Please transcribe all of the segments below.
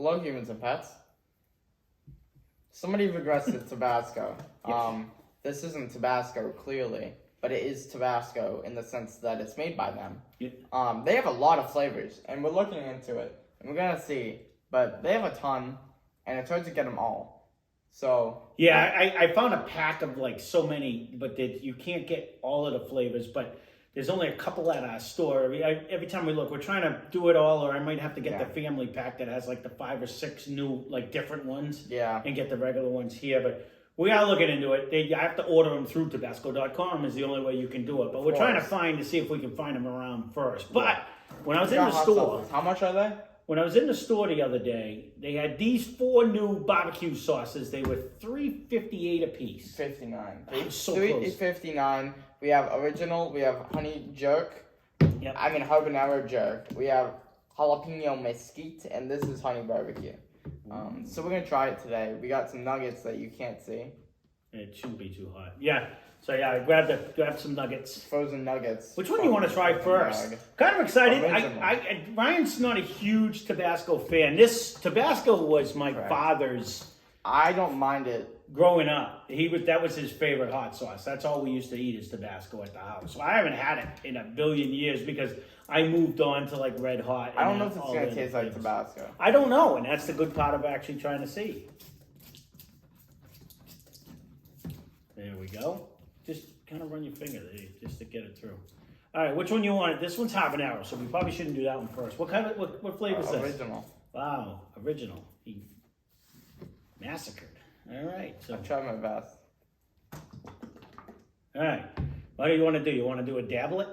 Hello, humans and pets. Somebody regressed Tabasco. Yes. This isn't Tabasco, clearly, but it is Tabasco in the sense that it's made by them. Yeah. They have a lot of flavors, and we're looking into it, and we're gonna see. But they have a ton, and it's hard to get them all. So Yeah, I found a pack of like so many, but you can't get all of the flavors. But there's only a couple at our store. Every time we look, we're trying to do it all, or I might have to get the family pack that has like the 5 or 6 new like different ones. Yeah. And get the regular ones here, but. We are looking into it. You have to order them through Tabasco.com is the only way you can do it. But we're trying to see if we can find them around first. But when I was in the store... How much are they? When I was in the store the other day, they had these 4 new barbecue sauces. They were $3.58 a piece. 59. So close. $3.59. We have original. We have honey jerk. Yep. I mean habanero jerk. We have jalapeno mesquite, and this is honey barbecue. So we're gonna try it today. We got some nuggets that you can't see. It shouldn't be too hot. Yeah. So yeah, I grabbed some nuggets. Frozen nuggets. Which one do you want to try first? Kind of excited. Ryan's not a huge Tabasco fan. This Tabasco was my father's. I don't mind it. Growing up, that was his favorite hot sauce. That's all we used to eat is Tabasco at the house. So I haven't had it in a billion years because I moved on to like Red Hot. I don't know if it's gonna taste like Tabasco. I don't know, and that's the good part of actually trying to see. There we go. Just kind of run your finger there, just to get it through. All right, which one you want? This one's habanero, so we probably shouldn't do that one first. What flavor is this? Original. Wow, original. He massacred. All right. So I'll try my best. All right. What do you want to do? You want to do a dablet?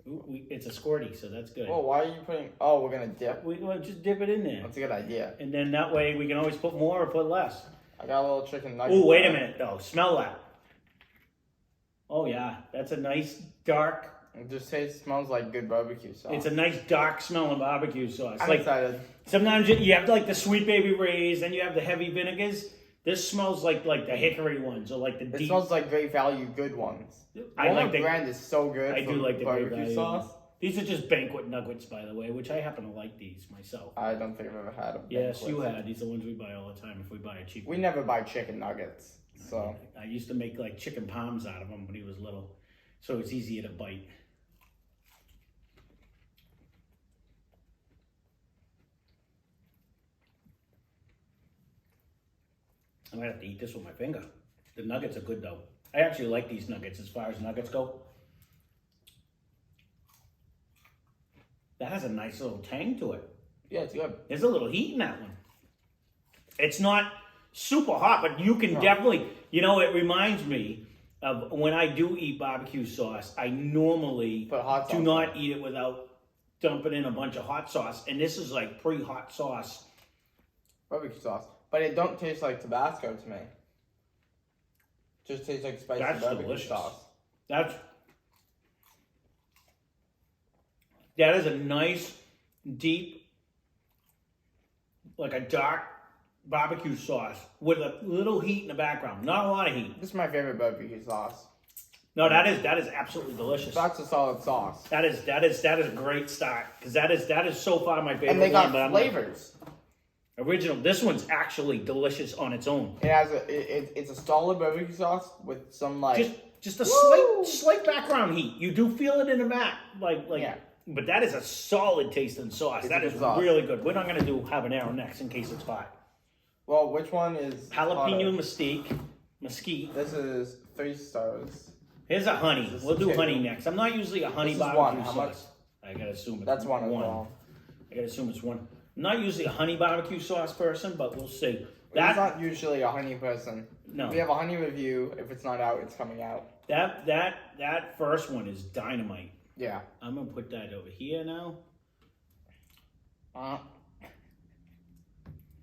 Ooh, it's a squirty, so that's good. Well, why are you putting... Oh, we're going to dip? We want to just dip it in there. That's a good idea. And then that way we can always put more or put less. I got a little chicken nugget. Oh, wait a minute, though. Smell that. Oh, yeah. That's a nice dark... It just smells like good barbecue sauce. It's a nice dark smelling barbecue sauce. I'm excited. Sometimes you have like the Sweet Baby Ray's, then you have the heavy vinegars. This smells like the hickory ones or like the deep. It smells like Great Value good ones. I like the brand is so good. I do like the barbecue Great Value sauce. These are just banquet nuggets, by the way, which I happen to like these myself. I don't think I've ever had them. Yes, you had. These are the ones we buy all the time if we buy a cheap We one. never buy chicken nuggets, so. I used to make like chicken palms out of them when he was little, so it's easier to bite. I might have to eat this with my finger. The nuggets are good though. I actually like these nuggets as far as nuggets go. That has a nice little tang to it. Yeah, it's good. There's a little heat in that one. It's not super hot, but you can definitely, it reminds me of when I do eat barbecue sauce, I normally do not eat it without dumping in a bunch of hot sauce. And this is like pre-hot sauce. Barbecue sauce. But it don't taste like Tabasco to me. It just tastes like spicy barbecue sauce. That is a nice, deep, like a dark barbecue sauce with a little heat in the background. Not a lot of heat. This is my favorite barbecue sauce. No, that is absolutely delicious. That's a solid sauce. That is a great start because that is so far my favorite. And they got flavors. Original. This one's actually delicious on its own. It has it's a solid barbecue sauce with some like just a slight background heat. You do feel it in the back, yeah. But that is a solid tasting sauce. That is really good. We're not gonna do habanero next in case it's hot. Well, which one is jalapeno mesquite? This is 3 stars. Here's a honey. We'll do honey next. I'm not usually a honey barbecue sauce. How much? I gotta assume that's one. I gotta assume it's one. I'm not usually a honey barbecue sauce person, but we'll see. That's not usually a honey person. No. We have a honey review. If it's not out, it's coming out. That first one is dynamite. Yeah. I'm gonna put that over here now.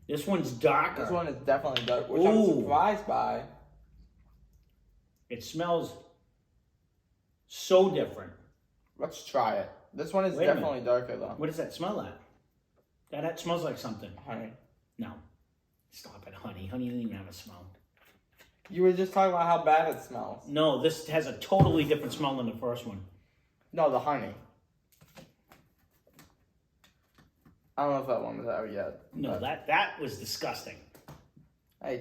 This one's darker. This one is definitely dark, which I'm surprised by. It smells so different. Let's try it. This one is definitely darker though. What does that smell like? That smells like something. Honey. No. Stop it, honey. Honey doesn't even have a smell. You were just talking about how bad it smells. No, this has a totally different smell than the first one. No, the honey. I don't know if that one was out yet. No, that was disgusting. All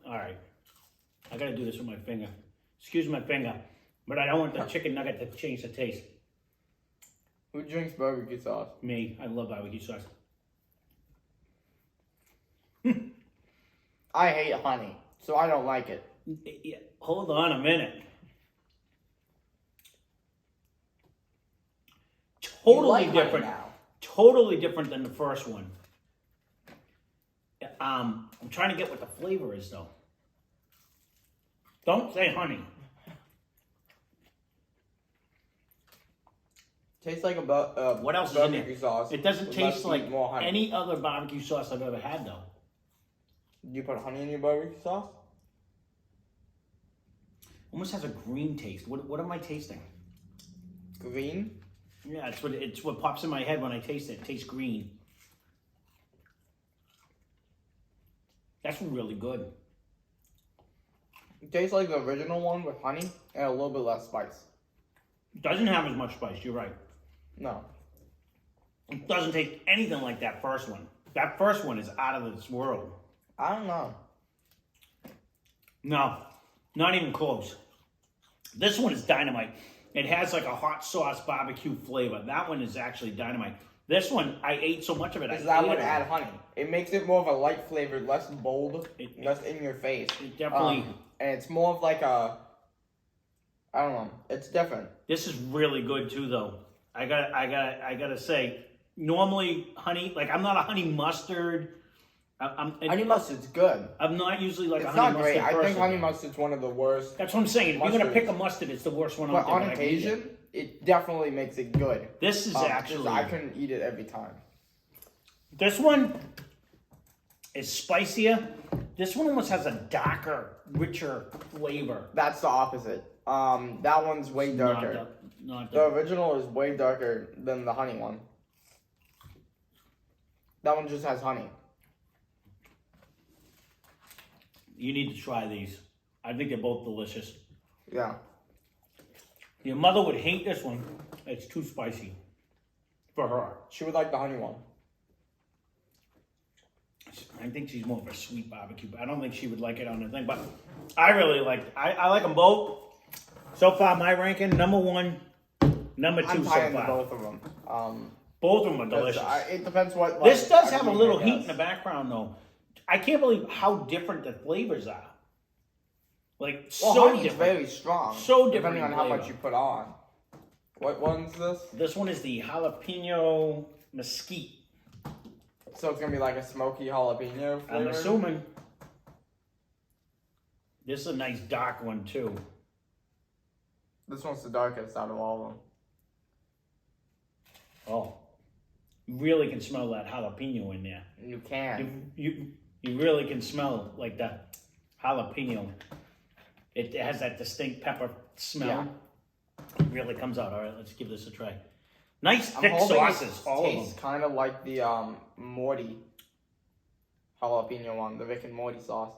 right. I gotta do this with my finger. Excuse my finger, but I don't want the chicken nugget to change the taste. Who drinks barbecue sauce? Me. I love barbecue sauce. I hate honey, so I don't like it. Yeah, hold on a minute. Totally different. Now. Totally different than the first one. I'm trying to get what the flavor is, though. Don't say honey. Tastes like what else is in barbecue sauce. It doesn't taste like any other barbecue sauce I've ever had, though. Do you put honey in your barbecue sauce? Almost has a green taste. What am I tasting? Green? Yeah, it's what pops in my head when I taste it. It tastes green. That's really good. It tastes like the original one with honey and a little bit less spice. It doesn't have as much spice, you're right. No. It doesn't taste anything like that first one. That first one is out of this world. I don't know. No, not even close. This one is dynamite. It has like a hot sauce barbecue flavor. That one is actually dynamite. This one, I ate so much of it. That would add honey. It makes it more of a light flavored, less bold, less in your face. It definitely. And it's more of like a, I don't know. It's different. This is really good too, though. I gotta say, normally honey, like I'm not a honey mustard. Honey mustard's good. I'm not usually like it's a honey mustard. It's not great. I think honey mustard's one of the worst. That's what I'm saying. If you're gonna pick a mustard, it's the worst one. But on occasion, it definitely makes it good. This is actually. I couldn't eat it every time. This one is spicier. This one almost has a darker, richer flavor. That's the opposite. That one's way darker. The original is way darker than the honey one. That one just has honey. You need to try these. I think they're both delicious. Yeah. Your mother would hate this one. It's too spicy for her. She would like the honey one. I think she's more of a sweet barbecue, but I don't think she would like it on the thing. But I really I like them both. So far, my ranking, number 1, number 2 so far. Both of them. Both of them are delicious. It depends what. Like, this does have a little heat in the background, though. I can't believe how different the flavors are. Like, so honey's different. Very strong. So different. Depending on how much you put on. What one's this? This one is the jalapeno mesquite. So it's gonna be like a smoky jalapeno flavor? I'm assuming. This is a nice dark one too. This one's the darkest out of all of them. Oh, you really can smell that jalapeno in there. You can. You really can smell like the jalapeno. It has that distinct pepper smell. Yeah. It really comes out. All right, let's give this a try. Nice thick sauces, all of them. Tastes kind of like the Morty jalapeno one, the Rick and Morty sauce.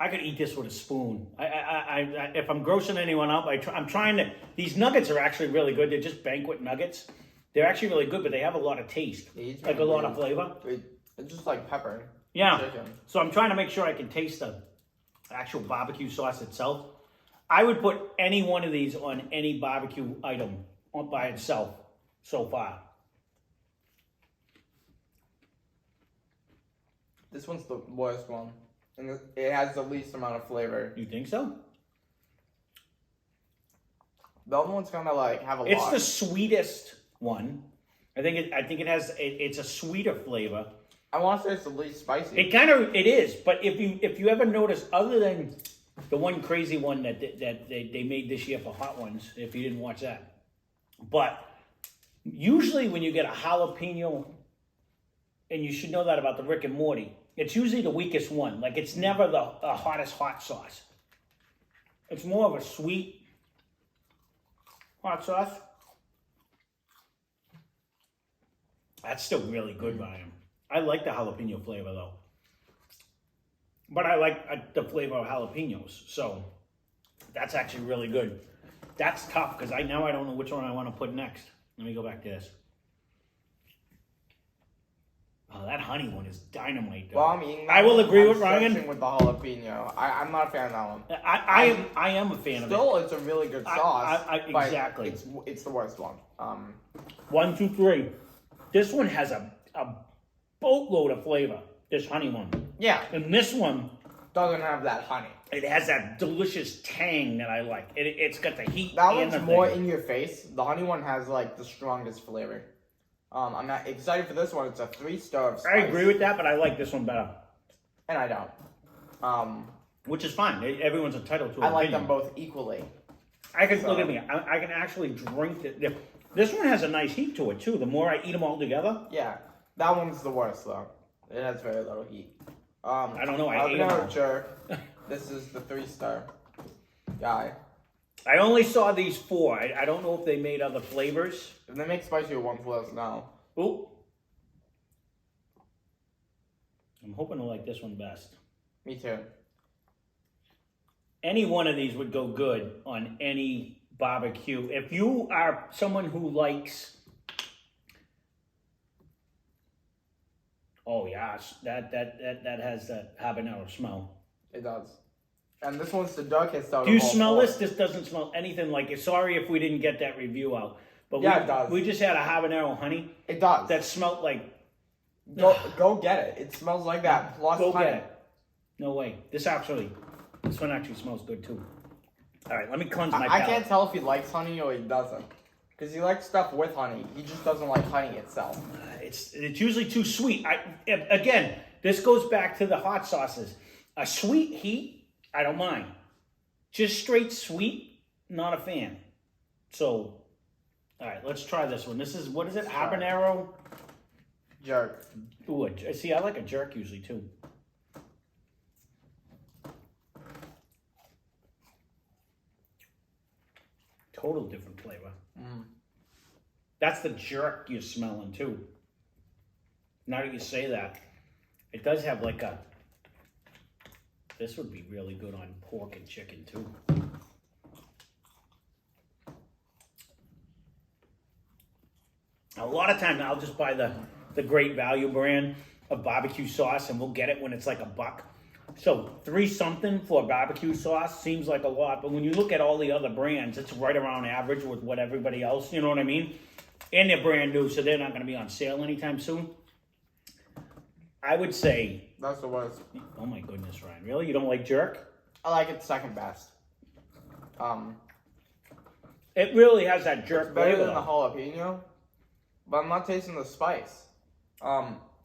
I could eat this with a spoon. I if I'm grossing anyone up, I'm trying to. These nuggets are actually really good. They're just banquet nuggets. They're actually really good, but they have a lot of taste, like a lot of flavor. It's just like pepper. Yeah. Chicken. So I'm trying to make sure I can taste the actual barbecue sauce itself. I would put any one of these on any barbecue item by itself so far. This one's the worst one. And it has the least amount of flavor. You think so? The other one's kind of like have a lot. It's the sweetest one. I think it has it's a sweeter flavor. I want to say it's the least spicy. It is, but if you ever notice, other than the one crazy one that they made this year for Hot Ones, if you didn't watch that, but usually when you get a jalapeno, and you should know that about the Rick and Morty, it's usually the weakest one. Like it's never the hottest hot sauce. It's more of a sweet hot sauce. That's still really good, Ryan. I like the jalapeno flavor, though. But I like the flavor of jalapenos. So that's actually really good. That's tough, because now I don't know which one I want to put next. Let me go back to this. honey one is dynamite, though. Well, I'm eating that I will one. agree I'm with Ryan. searching with the jalapeno. I'm not a fan of that one. I am a fan of it. Still, it's a really good sauce. Exactly. It's the worst one. 1, 2, 3. This one has a boatload of flavor. This honey one. Yeah. And this one doesn't have that honey. It has that delicious tang that I like. It's got the heat. That and one's more in your face. The honey one has like the strongest flavor. I'm not excited for this one. It's a 3-star of spice. I agree with that, but I like this one better. And I don't. Which is fine. Everyone's entitled to an I like opinion. them both equally. Look at me. I can actually drink it. This one has a nice heat to it too. The more I eat them all together. Yeah, that one's the worst though. It has very little heat. I don't know. I hate them all. Jerk. This is the 3-star guy. I only saw these 4. I don't know if they made other flavors. If they make spicier ones, let us know. Ooh. I'm hoping to like this one best. Me too. Any one of these would go good on any barbecue. If you are someone who likes, oh yes, that has that habanero smell. It does. And this one's the darkest out of all. Do you smell 4. this? This doesn't smell anything like it. Sorry if we didn't get that review out. But yeah, it does. We just had a habanero honey. It does. That smelled like... Go get it. It smells like that. Plus Go honey. get it. No way. This one actually smells good too. All right, let me cleanse my palate. I can't tell if he likes honey or he doesn't. Because he likes stuff with honey. He just doesn't like honey itself. It's usually too sweet. Again, this goes back to the hot sauces. A sweet heat, I don't mind. Just straight sweet, not a fan. So, all right, let's try this one. This is, what is it? Habanero? Jerk. Ooh, see, I like a jerk usually too. Total different flavor. That's the jerk you're smelling too. Now that you say that, it does have like a... This would be really good on pork and chicken too. A lot of times I'll just buy the Great Value brand of barbecue sauce and we'll get it when it's like $1. So 3 something for a barbecue sauce seems like a lot, but when you look at all the other brands, it's right around average with what everybody else, you know what I mean? And they're brand new, so they're not going to be on sale anytime soon. I would say... That's the worst. Oh my goodness, Ryan. Really? You don't like jerk? I like it second best. It really has that jerk better flavor. Than the jalapeno, but I'm not tasting the spice.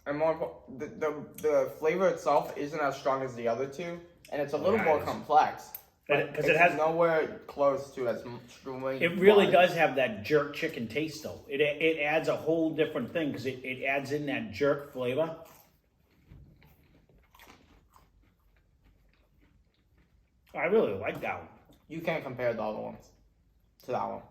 And more, the flavor itself isn't as strong as the other 2, and it's a little more complex. Because it has nowhere close to as much. It really does have that jerk chicken taste, though. It adds a whole different thing because it adds in that jerk flavor. I really like that one. You can't compare the other ones to that one.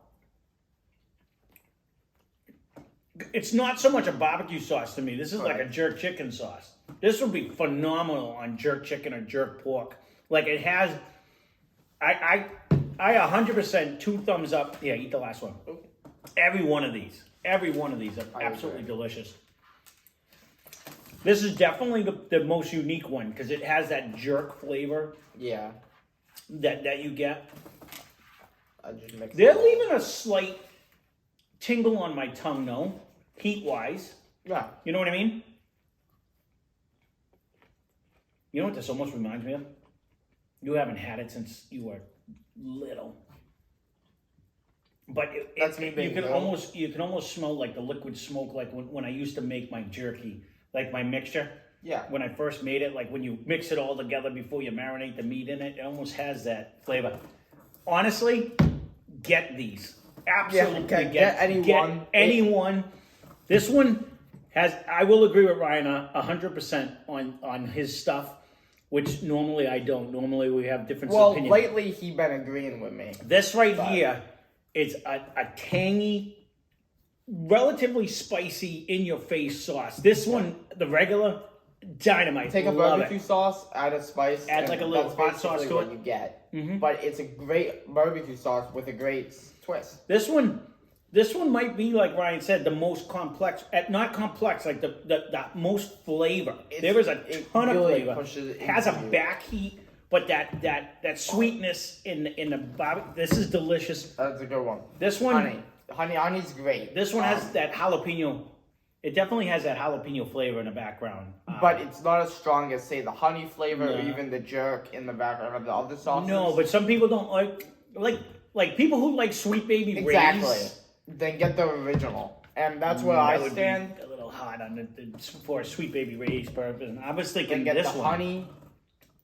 It's not so much a barbecue sauce to me. This is like a jerk chicken sauce. This would be phenomenal on jerk chicken or jerk pork. Like it has... I 100% 2 thumbs up. Yeah, eat the last one. Every one of these are absolutely delicious. This is definitely the most unique one because it has that jerk flavor. Yeah. That you get. They're leaving a slight tingle on my tongue, though, heat-wise. Yeah. You know what I mean? You know what this almost reminds me of? You haven't had it since you were little. But you can almost smell like the liquid smoke, like when I used to make my jerky, like my mixture. Yeah. When I first made it, like when you mix it all together before you marinate the meat in it, it almost has that flavor. Honestly, get these. Absolutely get anyone. Get anyone. This one has, I will agree with Ryan 100% on his stuff, which normally I don't. Normally we have different opinions. Well, lately he's been agreeing with me. This here is a tangy, relatively spicy, in-your-face sauce. This one, the regular, dynamite. Take a barbecue sauce, add a spice. Add like a little hot sauce to what it. You get. But it's a great barbecue sauce with a great twist. This one, This one might be, like Ryan said, the most complex. Not complex, like the most flavor. There is a ton of flavor. It has a back heat, but that sweetness in the barbecue. This is delicious. That's a good one. This one, honey's great. This one has that jalapeno. It definitely has that jalapeno flavor in the background. But it's not as strong as, say, the honey flavor or even the jerk in the background of the other sauces. No, but some people don't like people who like Sweet Baby Ray's. Exactly. Then get the original. And that's where I stand. A little hot on for Sweet Baby Ray's purpose. And I was thinking get this the one. Honey.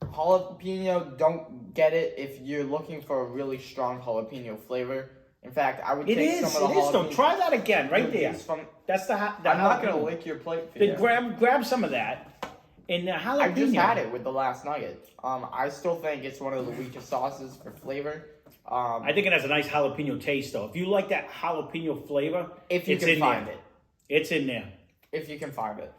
Jalapeno, don't get it if you're looking for a really strong jalapeno flavor. In fact, I would take some of the jalapeno. Though. Try that again, right there. That's the I'm not going to lick your plate for you. Grab some of that. And the jalapeno. I just had it with the last nugget. I still think it's one of the weakest sauces for flavor. I think it has a nice jalapeno taste, though. If you like that jalapeno flavor, if you can find it. It's in there. If you can find it.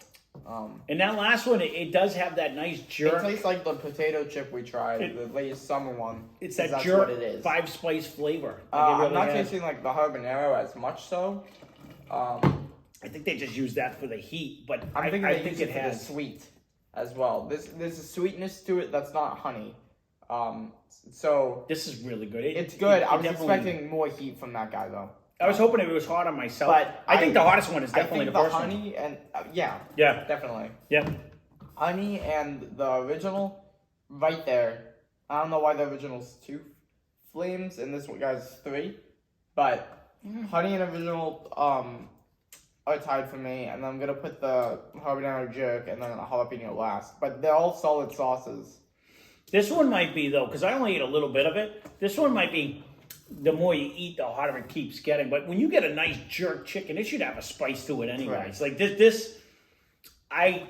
And that last one, it does have that nice jerk. It tastes like the potato chip we tried, the latest summer one. It's that jerk, 5-spice flavor. I'm not tasting like the habanero as much so. I think they just use that for the heat, but I think it has sweet as well. There's a sweetness to it that's not honey. So this is really good. It's good. I was expecting more heat from that guy though. I was hoping it was hot on myself. But I think the hottest one is definitely the first one. Honey and yeah, definitely. Yeah. Honey and the original, right there. I don't know why the original's 2 flames and this one guy's 3, but honey and original are tied for me, and I'm gonna put the habanero jerk and then the jalapeno last. But they're all solid sauces. This one might be though, because I only ate a little bit of it. This one might be. The more you eat, the hotter it keeps getting. But when you get a nice jerk chicken, it should have a spice to it anyways. Right. Like this, I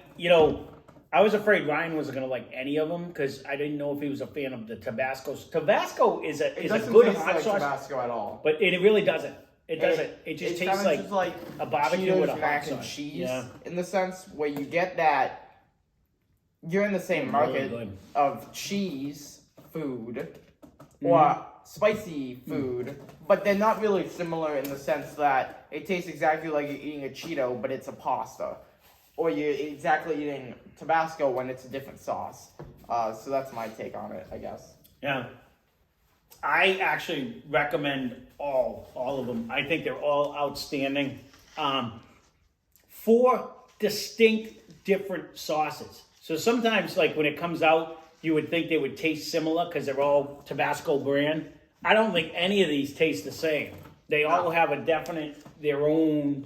was afraid Ryan wasn't going to like any of them because I didn't know if he was a fan of the Tabascos. Tabasco is a good hot like sauce. Tabasco at all. But it really doesn't. It doesn't. It just tastes like a barbecue Cheetos with a hot mac sauce. And cheese in the sense where you get that you're in the same market of cheese food or spicy food, but they're not really similar in the sense that it tastes exactly like you're eating a Cheeto, but it's a pasta. Or you're exactly eating Tabasco when it's a different sauce. So that's my take on it, I guess. Yeah. I actually recommend all of them. I think they're all outstanding. 4 distinct different sauces. So sometimes, like when it comes out, you would think they would taste similar because they're all Tabasco brand. I don't think any of these taste the same. They all have their own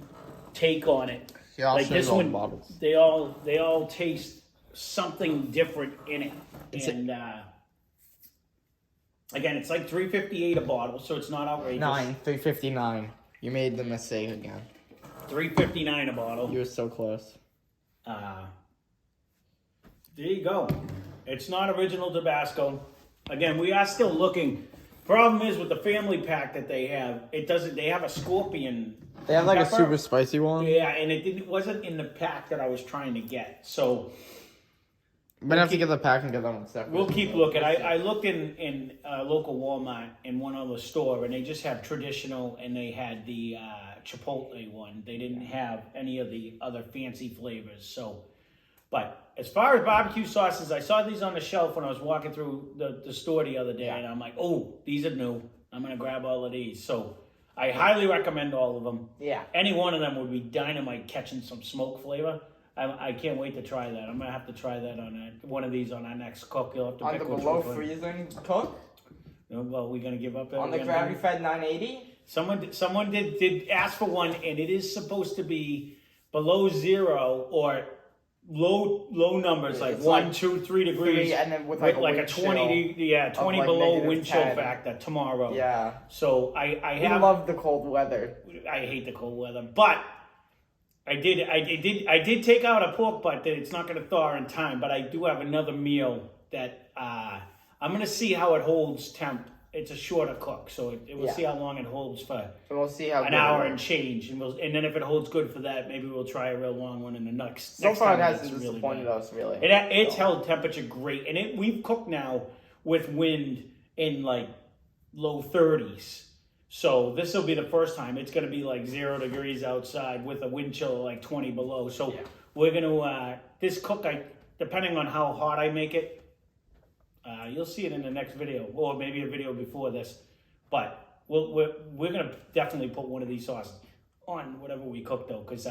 take on it. Yeah, like this one, they all taste something different in it. And again, it's like $3.58 a bottle, so it's not outrageous. $3.59. You made the mistake again. $3.59 a bottle. You were so close. There you go. It's not original Tabasco. Again, we are still looking. Problem is with the family pack that they have, they have a scorpion. They have like a super spicy one. Yeah, and it wasn't in the pack that I was trying to get. So I'm gonna have to get the pack and get that one separate. We'll keep looking. I looked in a local Walmart in one other store, and they just have traditional, and they had the Chipotle one. They didn't have any of the other fancy flavors. So, but as far as barbecue sauces, I saw these on the shelf when I was walking through the store the other day, and I'm like, oh, these are new. I'm going to grab all of these. So I highly recommend all of them. Yeah. Any one of them would be dynamite catching some smoke flavor. I can't wait to try that. I'm going to have to try that on one of these on our next cook. You'll have to pick on the below freezing cook? No, well, we're going to give up. On the gravity fed 980? Someone did ask for one, and it is supposed to be below 0 or low numbers, like 1, 2, 3 degrees, and then with like a 20 below wind chill factor tomorrow. Yeah. So I love the cold weather. I hate the cold weather, but I did take out a pork butt that it's not going to thaw in time, but I do have another meal that I'm going to see how it holds temp. It's a shorter cook, so we'll see how long it holds for. And we'll see how an hour and change, and then if it holds good for that, maybe we'll try a real long one in the next. So far, it hasn't disappointed us really. It's held temperature great, and we've cooked now with wind in like low 30s. So this will be the first time. It's going to be like 0 degrees outside with a wind chill of like 20 below. So we're going to, this cook, depending on how hot I make it, you'll see it in the next video, or maybe a video before this. But we're going to definitely put one of these sauces on whatever we cook, though, because...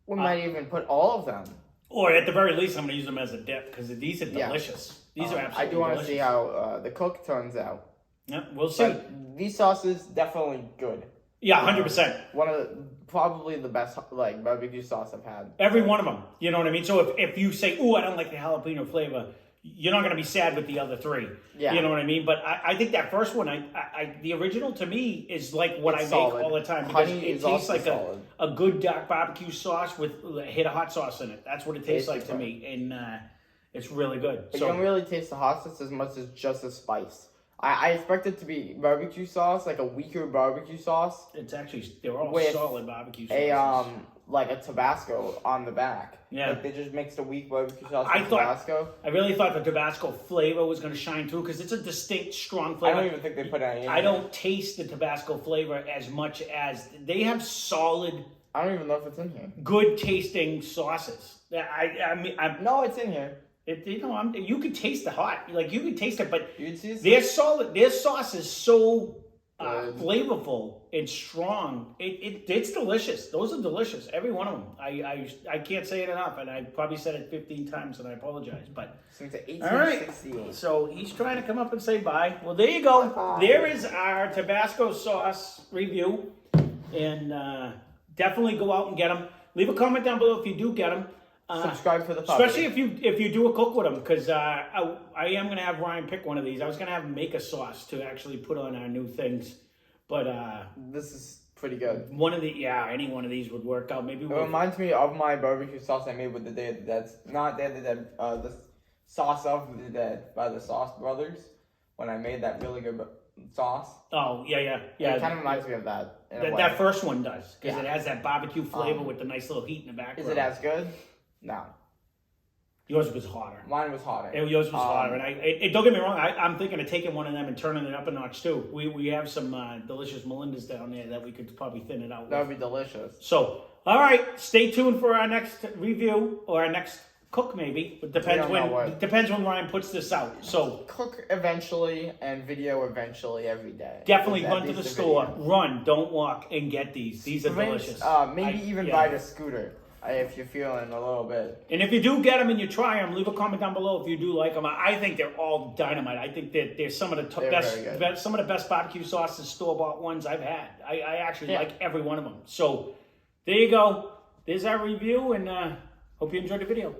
we might even put all of them. Or at the very least, I'm going to use them as a dip, because these are delicious. These are absolutely delicious. I do want to see how the cook turns out. Yeah, we'll see. But these sauces, definitely good. Yeah, 100%. One of probably the best barbecue sauce I've had. Every one of them. You know what I mean? So if you say, "Ooh, I don't like the jalapeno flavor," you're not going to be sad with the other three. Yeah. You know what I mean? But I think that first one, the original to me is like what it's I make all the time. Because it tastes like a good dark barbecue sauce with a hit of hot sauce in it. That's what it tastes like to me. And it's really good. But you don't really taste the hot sauce as much as just the spice. I expect it to be barbecue sauce, like a weaker barbecue sauce. It's actually, they're all solid barbecue sauces. Like a Tabasco on the back. Yeah. Like they just mixed a weak barbecue sauce with Tabasco. I really thought the Tabasco flavor was going to shine through because it's a distinct, strong flavor. I don't even think they put any in I don't taste the Tabasco flavor as much as they have solid. I don't even know if it's in here. Good tasting sauces. No, it's in here. You can taste the hot, like you can taste it, but they're solid. Their sauce is so flavorful and strong. It's delicious. Those are delicious. Every one of them. I can't say it enough, and I probably said it 15 times, and I apologize. But since 1868. All right. So he's trying to come up and say bye. Well, there you go. Bye. There is our Tabasco sauce review, and definitely go out and get them. Leave a comment down below if you do get them. Subscribe for the puppy. Especially if you do a cook with them, because I am going to have Ryan pick one of these. I was going to have him make a sauce to actually put on our new things, but this is pretty good. Any one of these would work out. Maybe it reminds me of my barbecue sauce I made with the Day of the Dead. Not Day of the Dead, the Sauce of the Dead by the Sauce Brothers. When I made that really good sauce. Oh yeah. It kind of reminds me of that. That first one does, because it has that barbecue flavor with the nice little heat in the background. Is it as good? No. Yours was hotter. Mine was hotter. Yours was hotter, and don't get me wrong. I'm thinking of taking one of them and turning it up a notch too. We have some delicious Melindas down there that we could probably thin it out. That would be delicious. So, all right, stay tuned for our next review or our next cook. Maybe it depends when Ryan puts this out. So cook eventually and video eventually every day. Definitely run to the store. Run, don't walk, and get these. These are delicious. Maybe even ride a scooter. If you're feeling a little bit. And if you do get them and you try them, leave a comment down below if you do like them. I think they're all dynamite. I think that they're some of the best barbecue sauces, store-bought ones I've had. I actually like every one of them. So there you go. There's our review, and hope you enjoyed the video.